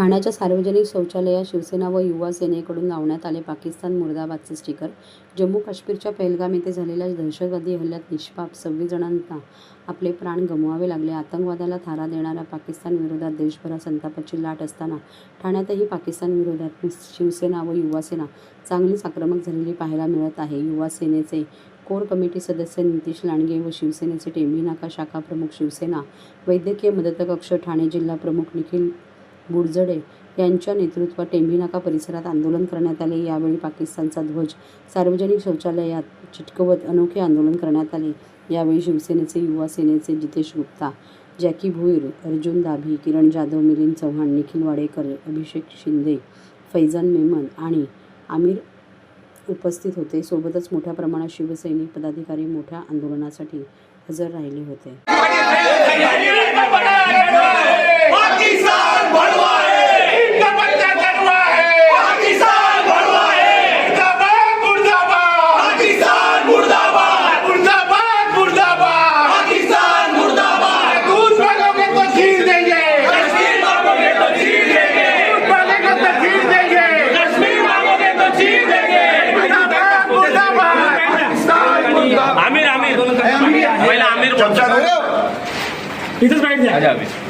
ठाण्याच्या सार्वजनिक शौचालयात शिवसेना व युवा सेनेकडून लावण्यात आले पाकिस्तान मुर्दाबादचे स्टिकर। जम्मू काश्मीरच्या पहलगाम येथे झालेल्या दहशतवादी हल्ल्यात निष्पाप 26 जणांना आपले प्राण गमवावे लागले। आतंकवादाला थारा देणाऱ्या पाकिस्तान विरोधात देशभरात संतापाची लाट असताना ठाण्यातही पाकिस्तान विरोधात शिवसेना व युवा सेना चांगलीच आक्रमक झालेली पाहायला मिळत आहे। युवा सेनेचे कोर कमिटी सदस्य नितीश लांडगे व शिवसेनेचे टेंभी नाका शाखा प्रमुख शिवसेना वैद्यकीय मदत कक्ष ठाणे जिल्हा प्रमुख निखिल बुडजडे यांच्या नेतृत्वात टेंभी नाका परिसरात आंदोलन करण्यात आले। यावेळी पाकिस्तानचा ध्वज सार्वजनिक शौचालयात चिटकवत अनोखे आंदोलन करण्यात आले। यावेळी शिवसेनेचे, युवा सेनेचे जितेश गुप्ता, जॅकी भोईर, अर्जुन दाभी, किरण जाधव, मिलिंद चव्हाण, निखिल वाडेकर, अभिषेक शिंदे, फैजान मेमन आणि आमिर उपस्थित होते। सोबतच मोठ्या प्रमाणात शिवसैनिक पदाधिकारी मोठ्या आंदोलनासाठी हजर राहिले होते।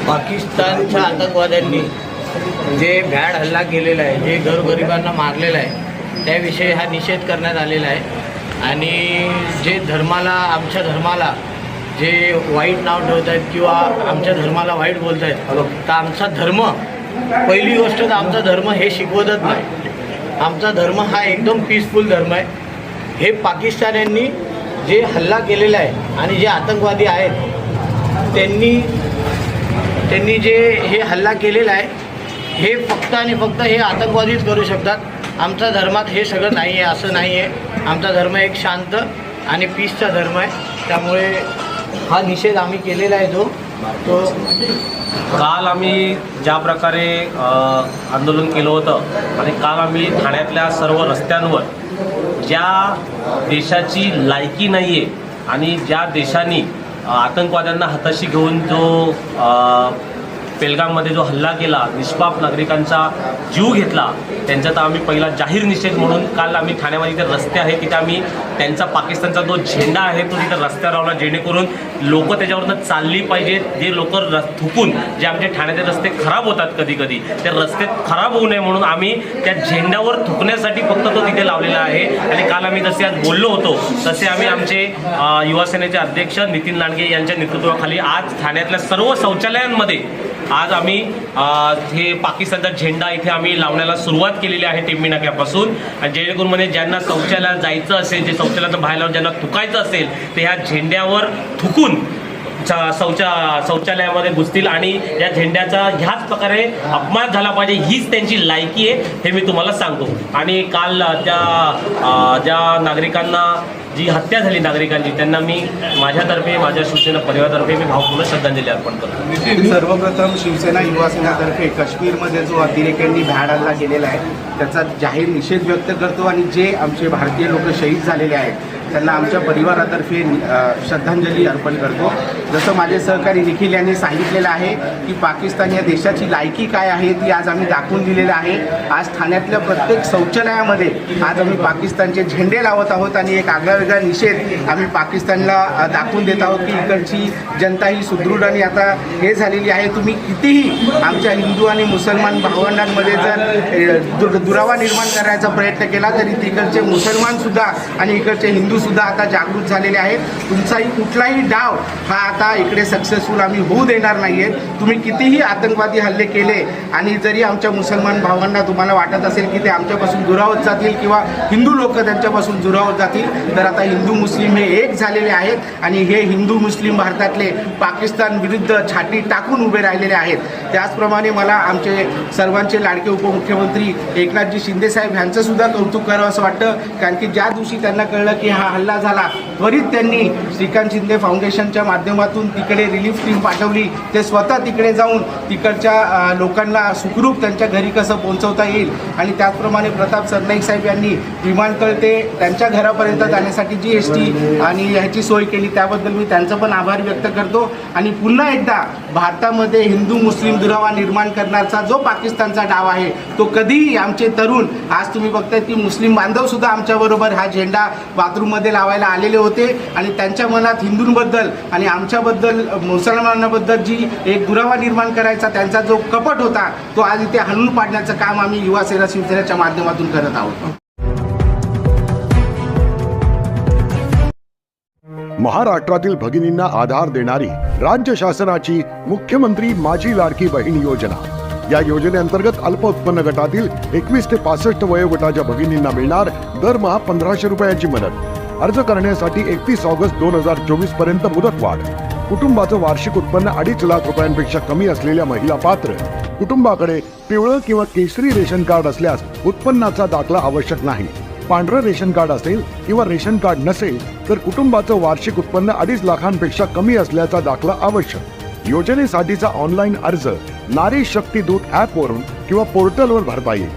पाकिस्तानच्या आतंकवाद्यांनी जे भ्याड हल्ला केलेला आहे, जे गोरगरिबांना मारलेला आहे, त्याविषयी हा निषेध करण्यात आलेला आहे। आणि जे आमच्या धर्माला जे वाईट नाव ठेवत आहेत किंवा आमच्या धर्माला वाईट बोलत आहेत, तर आमचा धर्म, पहिली गोष्ट तर आमचा धर्म हे शिकवतच नाही। आमचा धर्म हा एकदम पीसफुल धर्म आहे। हे पाकिस्तान्यांनी जे हल्ला केलेला आहे आणि जे आतंकवादी आहेत त्यांनी जे हे हल्ला केलेला आहे, हे फक्त आणि फक्त हे आतंकवादीच करू शकतात। आमच्या धर्मात हे सगळं नाही आहे, असं नाही आहे। आमचा धर्म एक शांत आणि पीसचा धर्म आहे। त्यामुळे हा निषेध आम्ही केलेला आहे। तो काल आम्ही ज्या प्रकारे आंदोलन केलं होतं आणि काल आम्ही ठाण्यातल्या सर्व रस्त्यांवर ज्या देशाची लायकी नाही आहे आणि ज्या देशांनी आतंकवाद्यांना हाताशी घेऊन जो पेलगाममध्ये जो हल्ला केला, निष्पाप नागरिकांचा जीव घेतला, त्यांचा तर आम्ही पहिला जाहीर निषेध म्हणून काल आम्ही ठाण्यामध्ये इथे रस्ते आहेत तिथे आम्ही त्यांचा पाकिस्तानचा जो झेंडा आहे तो तिथे रस्त्यावर लावला, जेणेकरून लोक त्याच्यावरनं चालली पाहिजेत। जे लोक थुकून जे आमचे ठाण्याचे रस्ते खराब होतात कधी कधी, ते रस्ते खराब होऊ नये म्हणून आम्ही त्या झेंड्यावर थुकण्यासाठी फक्त तो तिथे लावलेला आहे। आणि काल आम्ही जसे आज बोललो होतो तसे आम्ही आमचे युवा सेनेचे अध्यक्ष नितीन लांडगे यांच्या नेतृत्वाखाली आज ठाण्यातल्या सर्व शौचालयांमध्ये आज आम्ही हे पाकिस्तानचा झेंडा इथे आम्ही लावण्याला सुरुवात केलेली आहे टेंभी नाक्यापासून। आणि जेणेकरून म्हणजे ज्यांना शौचालयात जायचं असेल, जे शौचालयात बाहेर ज्यांना थुकायचं असेल, ते ह्या झेंड्यावर थुकून शौचालयामध्ये घुसतील आणि या झेंड्याचा ह्याच प्रकारे अपमान झाला पाहिजे, हीच त्यांची लायकी आहे, हे मी तुम्हाला सांगतो। आणि काल ज्या नागरिकांना जी हत्या झाली नागरिकांची, त्यांना मी माझ्यातर्फे, माझ्या शिवसेना परिवारातर्फे मी भावपूर्ण श्रद्धांजली अर्पण करतो। सर्वप्रथम शिवसेना युवा सेनेतर्फे काश्मीरमध्ये जो अतिरेक्यांनी भ्याड हल्ला केलेला आहे त्याचा जाहीर निषेध व्यक्त करतो आणि जे आमचे भारतीय लोक शहीद झालेले आहेत त्यांना आमच्या परिवारातर्फे श्रद्धांजली अर्पण करतो। जसं माझे सहकारी निखिल यांनी सांगितलेलं आहे की पाकिस्तान या देशाची लायकी काय आहे ती आज आम्ही दाखवून दिलेलं आहे। आज ठाण्यातल्या प्रत्येक शौचालयामध्ये आज आम्ही पाकिस्तानचे झेंडे लावत आहोत आणि एक आगळावेगळा निषेध आम्ही पाकिस्तानला दाखवून देत आहोत की इकडची जनता ही सुदृढ आणि आता हे झालेली आहे। तुम्ही कितीही आमच्या हिंदू आणि मुसलमान भावंडांमध्ये जर दुरावा निर्माण करायचा प्रयत्न केला तरी तिकडचे मुसलमानसुद्धा आणि इकडचे हिंदूसुद्धा आता जागृत झालेले आहेत। तुमचाही कुठलाही डाव हा आता इकडे सक्सेसफुल आम्ही होऊ देणार नाही आहे। तुम्ही कितीही आतंकवादी हल्ले केले आणि जरी आमच्या मुसलमान भावांना तुम्हाला वाटत असेल की ते आमच्यापासून दुरावत जातील किंवा हिंदू लोक त्यांच्यापासून दुरावत जातील, तर आता हिंदू मुस्लिम हे एक झालेले आहेत आणि हे हिंदू मुस्लिम भारतातले पाकिस्तान विरुद्ध छाती टाकून उभे राहिलेले आहेत। त्याचप्रमाणे मला आमचे सर्वांचे लाडके उपमुख्यमंत्री एकनाथजी शिंदेसाहेब यांचं सुद्धा कौतुक करावं असं वाटतं, कारण की ज्या दिवशी त्यांना कळलं की हा हल्ला झाला त्वरित त्यांनी श्रीकांत शिंदे फाउंडेशनच्या माध्यमातून तिकडे रिलीफ टीम पाठवली। ते स्वतः तिकडे जाऊन तिकडच्या लोकांना सुखरूप त्यांच्या घरी कसं पोहोचवता येईल आणि त्याचप्रमाणे प्रताप सरनाईक साहेब यांनी विमानतळ ते त्यांच्या घरापर्यंत जाण्यासाठी लोकांसाठी GST आणि ह्याची सोय केली त्याबद्दल मी त्यांचं पण आभार व्यक्त करतो. आणि पुन्हा एकदा भारतामध्ये हिंदू मुस्लिम दुरावा निर्माण करण्याचा जो पाकिस्तानचा डाव आहे तो कधीही आमचे तरुण, आज तुम्ही बघताय की मुस्लिम बांधव सुद्धा आमच्याबरोबर हा झेंडा बाथरूममध्ये लावायला आलेले होते आणि त्यांच्या मनात हिंदूंबद्दल आणि आमच्याबद्दल मुसलमानांबद्दल जी एक दुरावा निर्माण करायचा त्यांचा जो कपट होता तो आज इथे हाणून पाडण्याचं काम आम्ही युवा सेना शिवसेनेच्या माध्यमातून करत आहोत. महाराष्ट्रातील भगिनींना आधार देणारी राज्य शासनाची मुख्यमंत्री माझी लाडकी बहीण योजना. या योजनेअंतर्गत अल्प उत्पन्न गटातील 21 ते 65 वयोगटाच्या भगिनींना मिळणार दरमहा 1500 रुपयांची मदत. अर्ज करण्यासाठी 31 ऑगस्ट 2024 पर्यंत मुदतवाढ. कुटुंबाचं वार्षिक उत्पन्न 2.5 लाख रुपयांपेक्षा कमी असलेल्या महिला पात्र. कुटुंबाकडे पिवळं किंवा केसरी रेशन कार्ड असल्यास उत्पन्नाचा दाखला आवश्यक नाही. पांढरं रेशन कार्ड असेल किंवा रेशन कार्ड नसेल तर कुटुंबाचं वार्षिक उत्पन्न 2.5 लाखांपेक्षा कमी असल्याचा दाखला आवश्यक. योजनेसाठीचा ऑनलाईन अर्ज नारी शक्ती दूत ॲपवरून किंवा पोर्टलवर भरता येईल.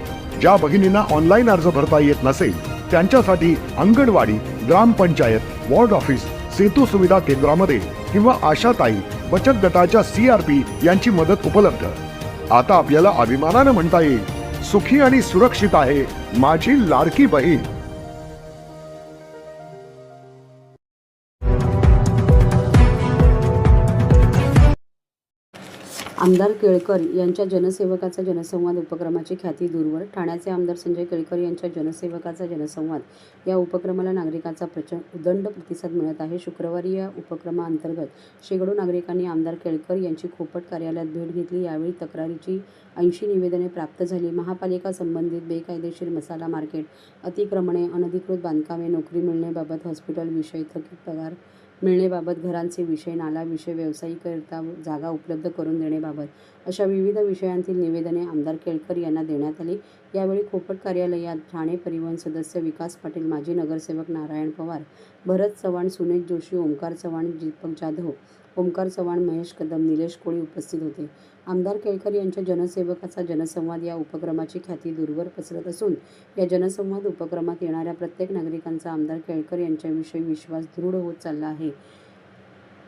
ज्या भगिनींना ऑनलाईन अर्ज भरता येत नसेल त्यांच्यासाठी अंगणवाडी, ग्रामपंचायत, वॉर्ड ऑफिस, सेतू सुविधा केंद्रामध्ये किंवा आशाताई बचत गटाच्या CRP यांची मदत उपलब्ध. आता आपल्याला अभिमानानं म्हणता येईल, सुखी आणि सुरक्षित आहे माझी लाडकी बहीण. आमदार केळकर यांच्या जनसेवकाचा जनसंवाद उपक्रमाची ख्याती दूरवर. ठाण्याचे आमदार संजय केळकर यांच्या जनसेवकाचा जनसंवाद या उपक्रमाला नागरिकांचा उदंड प्रतिसाद मिळत आहे. शुक्रवारी या उपक्रमाअंतर्गत शेकडो नागरिकांनी आमदार केळकर यांची खोपट कार्यालयात भेट घेतली. यावेळी तक्रारीची 80 निवेदने प्राप्त झाली. महापालिका संबंधित बेकायदेशीर मसाला मार्केट, अतिक्रमणे, अनधिकृत बांधकामे, नोकरी मिळण्याबाबत, हॉस्पिटल विषय, थकीत पगार मिळण्याबाबत, घरांचे विषय, नाला विषय, व्यावसायिकरित्या जागा उपलब्ध करून देण्याबाबत अशा विविध विषयांतील निवेदने आमदार केळकर यांना देण्यात आली. यावेळी खोपट कार्यालयात ठाणे परिवहन सदस्य विकास पाटील, माजी नगरसेवक नारायण पवार, भरत चव्हाण, सुनेश जोशी, ओमकार चव्हाण, दीपक जाधव, ओमकार चव्हाण, महेश कदम, निलेश कोळी उपस्थित होते. आमदार केळकर यांच्या जनसेवकाचा जनसंवाद या उपक्रमाची ख्याती दूरवर पसरत असून या जनसंवाद उपक्रमात येणाऱ्या प्रत्येक नागरिकांचा आमदार केळकर यांच्याविषयी विश्वास दृढ होत चालला आहे.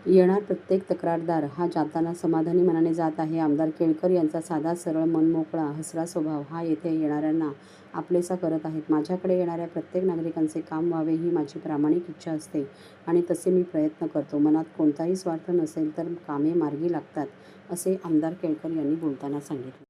येणार प्रत्येक तक्रारदार हा जाताना समाधानी मनाने जात आहे. आमदार केळकर यांचा साधा, सरळ, मनमोकळा, हसरा स्वभाव हा येथे येणाऱ्यांना आपलेसा करत आहेत. माझ्याकडे येणाऱ्या प्रत्येक नागरिकांचे काम व्हावे ही माझी प्रामाणिक इच्छा असते आणि तसे मी प्रयत्न करतो. मनात कोणताही स्वार्थ नसेल तर कामे मार्गी लागतात, असे आमदार केळकर यांनी बोलताना सांगितले.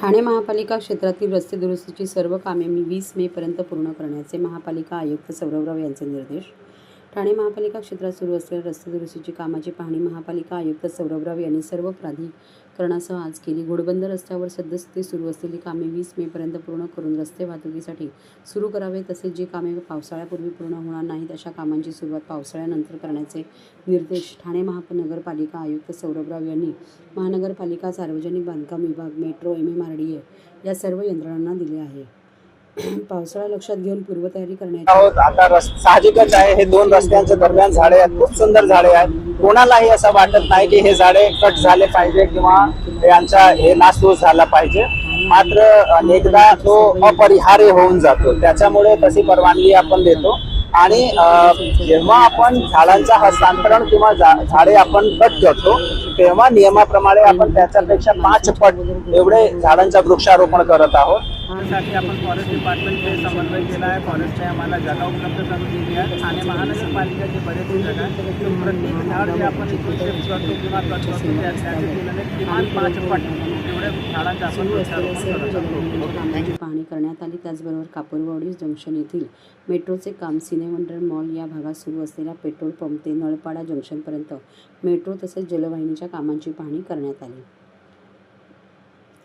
ठाणे महापालिका क्षेत्रातील रस्ते दुरुस्तीची सर्व कामे 20 मे पर्यंत पूर्ण करण्याचे महापालिका आयुक्त सौरभराव यांचे निर्देश. ठाणे महापालिका क्षेत्रात सुरू असलेल्या रस्ते दुरुस्तीची कामाची पाहणी महापालिका आयुक्त सौरभराव यांनी सर्व प्राधिकरणासह आज केली. घोडबंदर रस्त्यावर सद्यस्थिती सुरू असलेली कामे 20 मे पर्यंत पूर्ण करून रस्ते वाहतुकीसाठी सुरू करावे. तसेच जी कामे पावसाळ्यापूर्वी पूर्ण होणार नाहीत अशा कामांची सुरुवात पावसाळ्यानंतर करण्याचे निर्देश ठाणे महानगरपालिका आयुक्त सौरभराव यांनी महानगरपालिका, सार्वजनिक बांधकाम विभाग, मेट्रो, MMRDA या सर्व यंत्रणांना दिले आहे. पावसाळा लक्षात घेऊन पूर्वतयारी करण्याची आता साहजिकच आहे. हे दोन रस्त्यांच्या दरम्यान झाडे आहेत, खूप सुंदर झाडे आहेत. कोणालाही असं वाटत नाही की हे झाडे कट झाले पाहिजे किंवा यांचा हे नासधूस झाला पाहिजे. मात्र अनेकदा तो अपरिहार्य होऊन जातो, त्याच्यामुळे तशी परवानगी आपण देतो. आणि जेव्हा आपण झाडांचा हस्तांतरण किंवा झाडे आपण कट करतो तेव्हा नियमाप्रमाणे आपण त्याच्यापेक्षा 5 पट एवढे झाडांचा वृक्षारोपण करत आहोत. त्यासाठी आपण फॉरेस्ट डिपार्टमेंटचे समन्वय केला आहे. फॉरेस्टने आम्हाला जागा उपलब्ध करून दिली आहे आणि महानगरपालिकेचे बरेच जागा प्रत्येक झाड जे आपण इथे शिफ्ट करतो किंवा कट करतो त्याच्या तुलनेत किमान 5 पट एवढे झाडांचा आपण वृक्षारोपण करत आहोत. पाहणी करण्यात आली. त्याचबरोबर कापूरवाडी जंक्शन येथील मेट्रोचे काम, सिनेमंडळ मॉल या भागात सुरू असलेल्या पेट्रोल पंप ते नळपाडा जंक्शनपर्यंत मेट्रो तसेच जलवाहिनीच्या कामांची पाहणी करण्यात आली.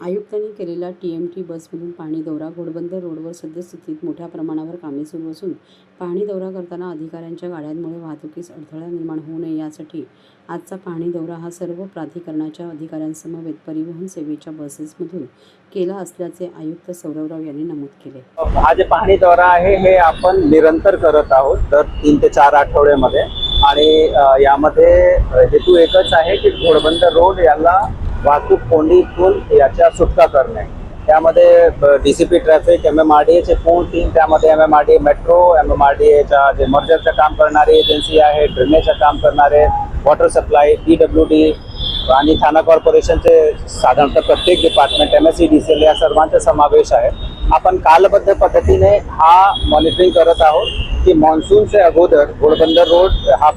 आयुक्तांनी केलेल्या TMT बसमधून पाणी दौरा. घोडबंदर रोडवर सद्यस्थितीत मोठ्या प्रमाणावर कामे सुरू असून पाहणी दौरा करताना अधिकाऱ्यांच्या गाड्यांमुळे वाहतुकीस अडथळा निर्माण होऊ नये यासाठी आजचा पाहणी दौरा हा सर्व प्राधिकरणाच्या अधिकाऱ्यांसमवेत परिवहन सेवेच्या बसेसमधून केला असल्याचे आयुक्त सौरवराव यांनी नमूद केले. हा जे पाहणी दौरा आहे हे आपण निरंतर करत आहोत दर 3 ते 4 आठवड्यामध्ये आणि यामध्ये हेतू एकच आहे की घोडबंदर रोड याला वाहतूक कोंडीतून याच्या सुटका करणे. त्यामध्ये DCP ट्रॅफिक, MMRDAचे पूर्ण टीम, त्यामध्ये MMRDA मेट्रो, MMRDAच्या जे मर्जरचं काम करणारी एजन्सी आहे, ड्रेनेजचं काम करणारे, वॉटर सप्लाय, PWD आणि ठाणा कॉर्पोरेशनचे साधारणतः प्रत्येक डिपार्टमेंट, MSEDCL या सर्वांचा समावेश आहे. आपण कालबद्ध पद्धतीने हा मॉनिटरिंग करत आहोत की मान्सूनचे अगोदर घोडबंदर रोड हा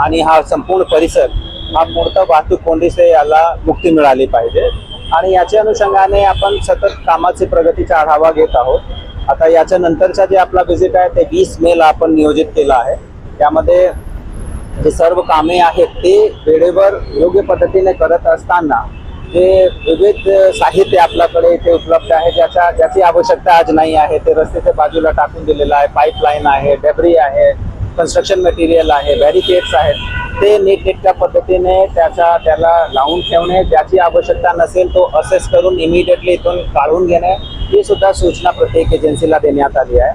आणि हा संपूर्ण परिसर हा पूर्ण वाहतूक कोंडी से याला मुक्ती मिळाली पाहिजे आणि याच्या अनुषंगाने आपण सतत कामाची प्रगतीचा आढावा घेत आहोत. आता याच्या नंतरचा जे आपला व्हिजिट आहे ते 20 मेला आपण नियोजित केला आहे. त्यामध्ये जे सर्व कामे आहेत ते वेळेवर योग्य पद्धतीने करत असताना जे विविध साहित्य आपल्याकडे इथे उपलब्ध आहे ज्याची आवश्यकता आज नाही आहे ते रस्त्याच्या बाजूला टाकून दिलेलं आहे. पाईपलाईन आहे, डेब्री आहे, कन्स्ट्रक्शन मटेरियल आहे, बॅरिकेड्स आहेत, ते नीटनेटक्या पद्धतीने त्याला लावून ठेवणे, ज्याची आवश्यकता नसेल तो असेस करून इमिडिएटली इथून काढून घेणे ही सुद्धा सूचना प्रत्येक एजन्सीला देण्यात आली आहे.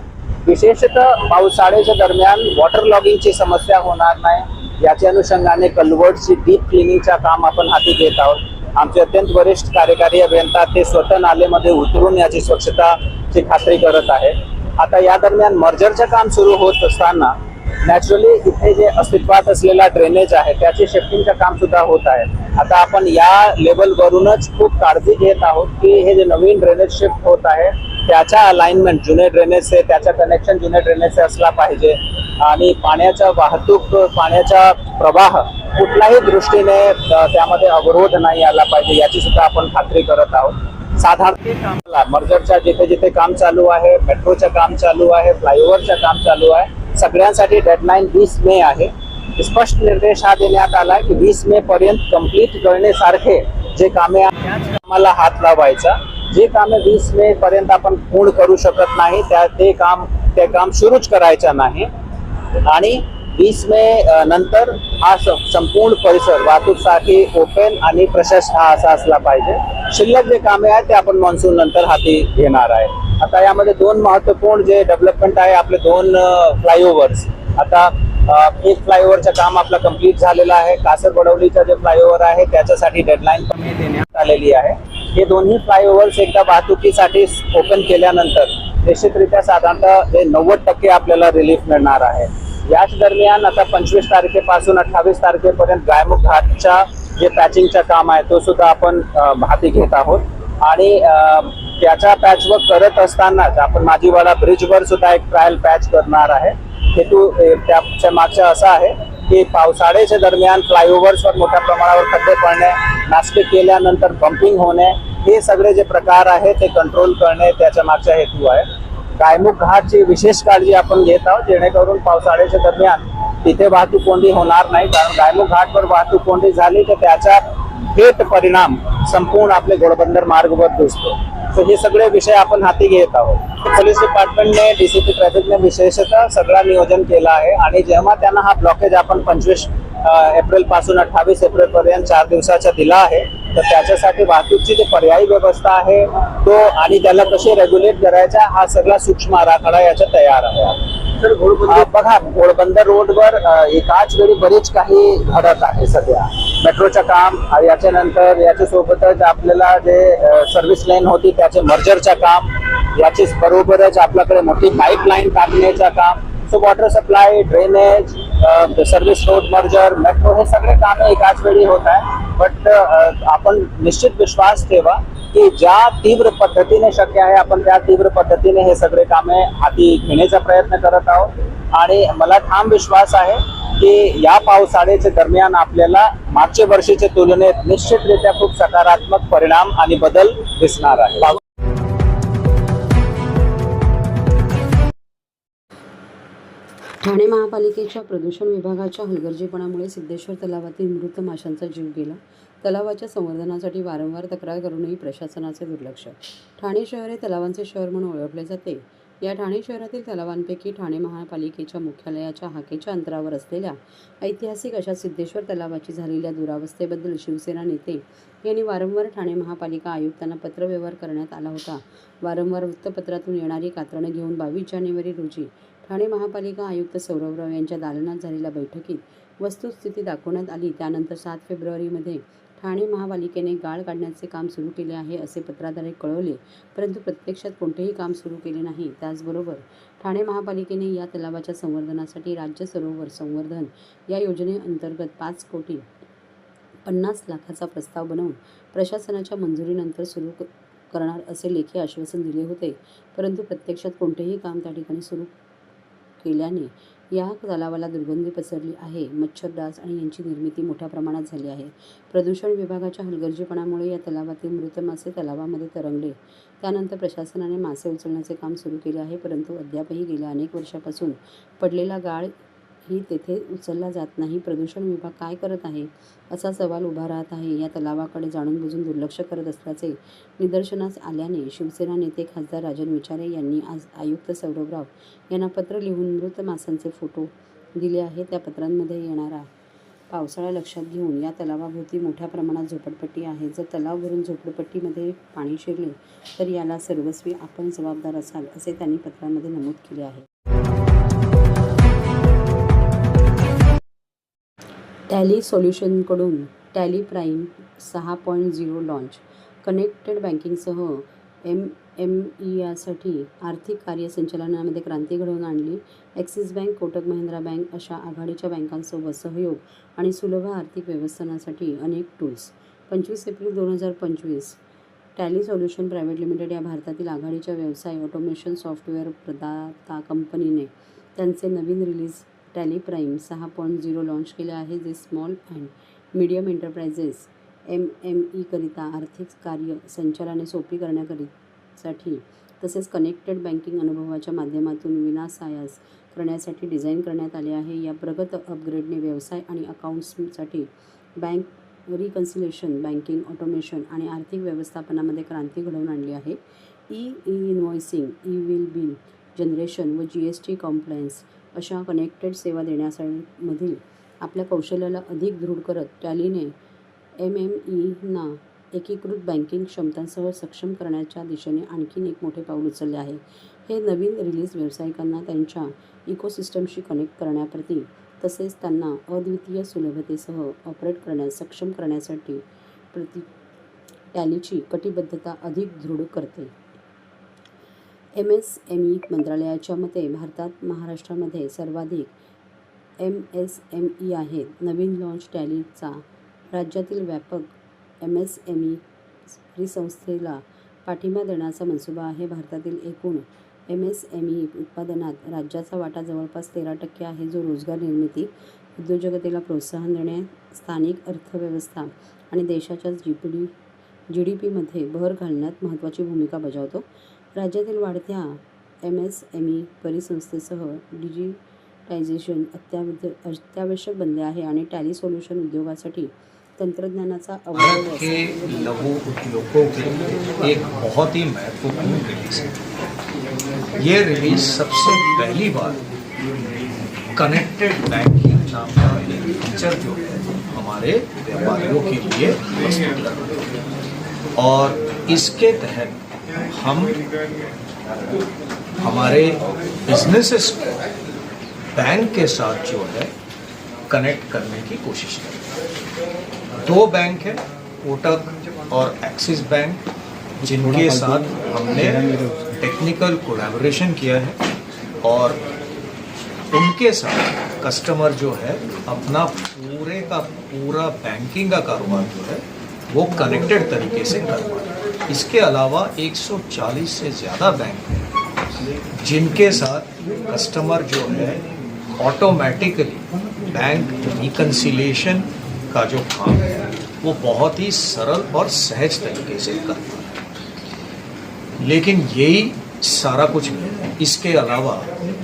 विशेषतः पावसाळ्याच्या दरम्यान वॉटर लॉगिंगची समस्या होणार नाही याच्या अनुषंगाने कल्वर्टची डीप क्लिनिंगचं काम आपण हाती घेत आहोत. आमचे अत्यंत वरिष्ठ कार्यकारी अभियंता ते स्वतः नालेमध्ये उतरून याची स्वच्छताची खात्री करत आहे. आता या दरम्यान मर्जरचं काम सुरू होत असताना नॅचरली इथे जे अस्तित्वात असलेला ड्रेनेज आहे त्याचे शिफ्टिंगचं काम सुद्धा होत आहे. आता आपण या लेवलवरूनच खूप काळजी घेत आहोत की हे जे नवीन ड्रेनेज शिफ्ट होत आहे त्याचा अलाइनमेंट जुने ड्रेनेजचे, त्याचा कनेक्शन जुने ड्रेनेजचे असला पाहिजे आणि पाण्याचा वाहतूक, पाण्याचा प्रवाह कुठल्याही दृष्टीने त्यामध्ये अवरोध नाही आला पाहिजे याची सुद्धा आपण खात्री करत आहोत. साधारण मर्जरच्या जिथे जिथे काम चालू आहे, मेट्रोचं काम चालू आहे, फ्लायओव्हरचं काम चालू आहे, सगळ्यांसाठी डेडलाईन 20 मे आहे. स्पष्ट निर्देश हा देण्यात आला की 20 मे पर्यंत कंप्लीट करण्यासारखे जे कामे आहेत त्याच कामाला हात लावायचा. जे कामे 20 मे पर्यंत आपण पूर्ण करू शकत नाही ते काम सुरूच करायचं नाही आणि 20 मे नंतर हा संपूर्ण परिसर वाहतूकसाठी ओपन आणि प्रशस्त हा असा असला पाहिजे. शिल्लक जे कामे आहेत ते आपण मान्सून नंतर हाती घेणार आहे. आता यामध्ये 2 महत्त्वपूर्ण जे डेव्हलपमेंट आहे आपले 2 फ्लायओव्हर्स. आता एक फ्लायओव्हरचं काम आपलं कंप्लीट झालेलं आहे. कासरगोडवलीचं जे फ्लायओव्हर आहे त्याच्यासाठी डेडलाईन पण देण्यात आलेली आहे. हे दोन्ही फ्लायओव्हर्स एकदा वाहतुकीसाठी ओपन केल्यानंतर निश्चितरित्या साधारणतः 90% आपल्याला रिलीफ मिळणार आहे. याच दरम्यान आता 25 तारखेपासून 28 तारखेपर्यंत गायमुख घाटच्या जे पॅचिंगचं काम आहे तो सुद्धा आपण हाती घेत आहोत आणि त्याचा पॅचवर्क करत असतानाच आपण माझीवाडा ब्रिजवर सुद्धा एक ट्रायल पॅच करणार आहे. हेतू त्याच्या मागचा असा आहे की पावसाळ्याच्या दरम्यान फ्लायओव्हर्सवर मोठ्या प्रमाणावर खड्डे पडणे, नासके केल्यानंतर बम्पिंग होणे, हे सगळे जे प्रकार आहे ते कंट्रोल करणे त्याच्या मागचा हेतू आहे. गायमुख घाटची विशेष काळजी आपण घेत आहोत जेणेकरून पावसाळ्याच्या दरम्यान तिथे वाहतूक कोंडी होणार नाही. कारण गायमुख घाटवर वाहतूक कोंडी झाली तर त्याचा थेट परिणाम संपूर्ण आपले घोडबंदर मार्गवर दिसतो. तर हे सगळे विषय आपण हाती घेत आहोत. पोलीस डिपार्टमेंटने, DCP ट्रॅफिकने विशेषतः सगळं नियोजन केलं आहे आणि जेव्हा त्यांना हा ब्लॉकेज आपण 25 एप्रिलपासून 28 एप्रिलपर्यंत 4 दिवसाचा दिला आहे तर त्याच्यासाठी वाहतूकची जी पर्यायी व्यवस्था आहे तो आणि त्याला कसे रेग्युलेट करायचा हा सगळा सूक्ष्म आराखडा याचा तयार आहे. तर बघा घोडबंदर रोडवर एकाच वेळी बरेच काही घडत आहे. सध्या मेट्रोचं काम, याच्यानंतर याच्यासोबतच आपल्याला जे सर्व्हिस लाईन होती त्याचे मर्जरचं काम, याचीच बरोबरच आपल्याकडे मोठी पाईपलाईन टाकण्याचं काम, so water supply, drainage, service road merger, metro हे सगळे कामे एकाच वेळी होत आहे. बट आपण निश्चित विश्वास ठेवा की ज्या तीव्र पद्धतीने शक्य आहे आपण त्या तीव्र पद्धतीने हे सगळे कामे हाती घेण्याचा प्रयत्न करत आहोत आणि मला ठाम विश्वास आहे की या पावसाळ्याच्या दरम्यान आपल्याला मागच्या वर्षीच्या तुलनेत निश्चितरित्या खूप सकारात्मक परिणाम आणि बदल दिसणार आहे. ठाणे महापालिकेच्या प्रदूषण विभागाच्या हलगर्जीपणामुळे सिद्धेश्वर तलावातील मृत माशांचा जीव गेला. तलावाच्या संवर्धनासाठी वारंवार तक्रार करूनही प्रशासनाचे दुर्लक्ष. ठाणे शहर हे तलावांचे शहर म्हणून ओळखले जाते. या ठाणे शहरातील तलावांपैकी ठाणे महापालिकेच्या मुख्यालयाच्या हाकेच्या अंतरावर असलेल्या ऐतिहासिक अशा सिद्धेश्वर तलावाची झालेल्या दुरावस्थेबद्दल शिवसेना नेते यांनी वारंवार ठाणे महापालिका आयुक्तांना पत्रव्यवहार करण्यात आला होता. वारंवार वृत्तपत्रातून येणारी कात्रणं घेऊन 22 जानेवारी रोजी ठाणे महापालिका आयुक्त सौरभराव यांच्या दालनात झालेल्या बैठकीत वस्तुस्थिती दाखवण्यात आली. त्यानंतर 7 फेब्रुवारीमध्ये ठाणे महापालिकेने गाळ काढण्याचे काम सुरू केले आहे असे पत्राद्वारे कळवले, परंतु प्रत्यक्षात कोणतेही काम सुरू केले नाही. त्याचबरोबर ठाणे महापालिकेने या तलावाच्या संवर्धनासाठी राज्य सरोवर संवर्धन या योजनेअंतर्गत 5,50,00,000चा प्रस्ताव बनवून प्रशासनाच्या मंजुरीनंतर सुरू करणार असे लेखी आश्वासन दिले होते, परंतु प्रत्यक्षात कोणतेही काम त्या ठिकाणी सुरू केल्याने या तलावाला दुर्गंधी पसरली आहे. मच्छर, डास आणि यांची निर्मिती मोठ्या प्रमाणात झाली आहे. प्रदूषण विभागाच्या हलगर्जीपणामुळे या तलावातील मृत मासे तलावामध्ये तरंगले. त्यानंतर प्रशासनाने मासे उचलण्याचे काम सुरू केले आहे, परंतु अद्यापही गेल्या अनेक वर्षापासून पडलेला गाळ ही तेथे उचलला जात नाही. प्रदूषण विभाग काय करत आहे असा सवाल उभा राहत आहे. या तलावाकडे जाणून बुजून दुर्लक्ष करत असल्याचे निदर्शनास आल्याने शिवसेना नेते खासदार राजन विचारे यांनी आज आयुक्त सौरभराव यांना पत्र लिहून मृत माशांचे फोटो दिले आहेत. त्या पत्रांमध्ये येणारा पावसाळा लक्षात घेऊन या तलावाभोवती मोठ्या प्रमाणात झोपडपट्टी आहे. जर तलाव भरून झोपडपट्टीमध्ये पाणी शिरले तर याला सर्वस्वी आपण जबाबदार असाल असे त्यांनी पत्रामध्ये नमूद केले आहे. टॅली सोल्युशनकडून टॅली प्राईम 6.0 लॉन्च. कनेक्टेड बँकिंगसह MME आर्थिक कार्यसंचालनामध्ये क्रांती घडवून आणली. Axis Bank, Kotak Mahindra Bank अशा आघाडीच्या बँकांसोबत सहयोग आणि सुलभ आर्थिक व्यवस्थापनासाठी अनेक tools. 25 April 2025 Tally Solution Private Limited या भारतातील आघाडीच्या व्यवसाय ऑटोमेशन सॉफ्टवेअर प्रदाता कंपनीने त्यांचे नवीन रिलीज टॅली प्राईम 6.0 लॉन्च केले आहे, जे small and medium enterprises MME करिता आर्थिक कार्य संचालने सोपी करण्यासाठी तसेच कनेक्टेड बँकिंग अनुभवाच्या माध्यमातून विनासायास करण्यासाठी डिझाईन करण्यात आले आहे. या प्रगत अपग्रेडने व्यवसाय आणि अकाउंट्ससाठी बँक रिकन्सिलेशन, बँकिंग ऑटोमेशन आणि आर्थिक व्यवस्थापनामध्ये क्रांती घडवून आणली आहे. इनव्हॉइसिंग, ई-बिल बिल जनरेशन व GST कॉम्प्लायन्स अशा कनेक्टेड सेवा देण्यामधील आपल्या कौशल्याला अधिक दृढ करत टॅलीने MMEना एकीकृत बँकिंग क्षमतांसह सक्षम करण्याच्या दिशेने आणखीन एक मोठे पाऊल उचलले आहे. हे नवीन रिलीज व्यावसायिकांना त्यांच्या इकोसिस्टमशी कनेक्ट करण्याप्रती तसेच त्यांना अद्वितीय सुलभतेसह ऑपरेट करण्यास सक्षम करण्यासाठी टॅलीची कटिबद्धता अधिक दृढ करते. MSME मंत्रालयाच्या मते भारतात महाराष्ट्रामध्ये सर्वाधिक MSME आहेत. नवीन लॉन्च टॅलीचा राज्यातील व्यापक MSME परिसंस्थेला पाठिंबा देण्याचा मनसूबा आहे. भारतातील एकूण MSME उत्पादनात राज्याचा वाटा जवळपास 13% आहे, जो रोजगार निर्मिती, उद्योजकतेला प्रोत्साहन देणे, स्थानिक अर्थव्यवस्था आणि देशाच्या GDP मध्ये भर घालण्यात महत्त्वाची भूमिका बजावतो. राज्यातील वाढत्या MSME परिसंस्थेसह डिजिटायझेशन अत्यावश्यक बनले आहे आणि टॅली सोल्यूशन उद्योगासाठी तंत्रज्ञानाचा भारत के लघु उद्योगों के लिए एक बहुत ही महत्वपूर्ण रिलीज है. ये रिलीज सबसे पहली बार कनेक्टेड बैंकिंग नाम का एक फीचर जो है हमारे व्यापारियों के लिए प्रस्तुत कर रहे हैं और इसके तहत हम हमारे बिजनेसेस को बैंक के साथ जो है कनेक्ट करने की कोशिश कर रहे हैं. 2 बैंक हैं, कोटक और एक्सिस बैंक, जिनके साथ हमने टेक्निकल कोलैबोरेशन किया है और उनके साथ कस्टमर जो है अपना पूरे का पूरा बैंकिंग का कारोबार जो है वो कनेक्टेड तरीके से कर पाए. इसके अलावा 140 से ज़्यादा बैंक हैं जिनके साथ कस्टमर जो है ऑटोमेटिकली बैंक रिकन्सिलेशन का जो काम है वो बहुत ही सरल और सहज तरीके से कर पाए. लेकिन यही सारा कुछ नहीं है. इसके अलावा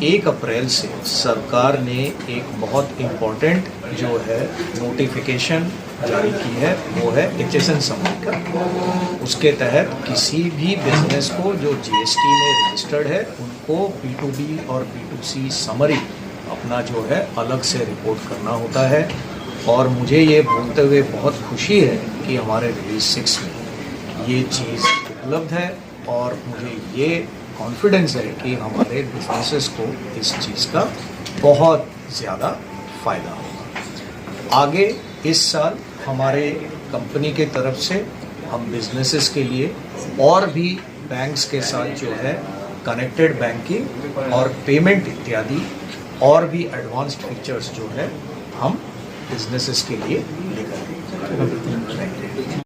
1 अप्रैल से सरकार ने एक बहुत इम्पोर्टेंट जो है नोटिफिकेशन जारी की है, वो है HSN समरी का। उसके तहत किसी भी बिजनेस को जो GST में रजिस्टर्ड है उनको B2B और B2C समरी अपना जो है अलग से रिपोर्ट करना होता है। और मुझे ये बोलते हुए बहुत खुशी है कि हमारे रिलीज 6 में ये चीज़ उपलब्ध है और मुझे ये कॉन्फिडेंस है कि हमारे बिजनेसेस को इस चीज़ का बहुत ज़्यादा फ़ायदा होगा। आगे इस साल हमारे कंपनी के तरफ से हम बिजनेसेस के लिए और भी बैंक्स के साथ जो है कनेक्टेड बैंकिंग और पेमेंट इत्यादि और भी एडवांस्ड फीचर्स जो है हम बिजनेसेस के लिए लेकर आएंगे।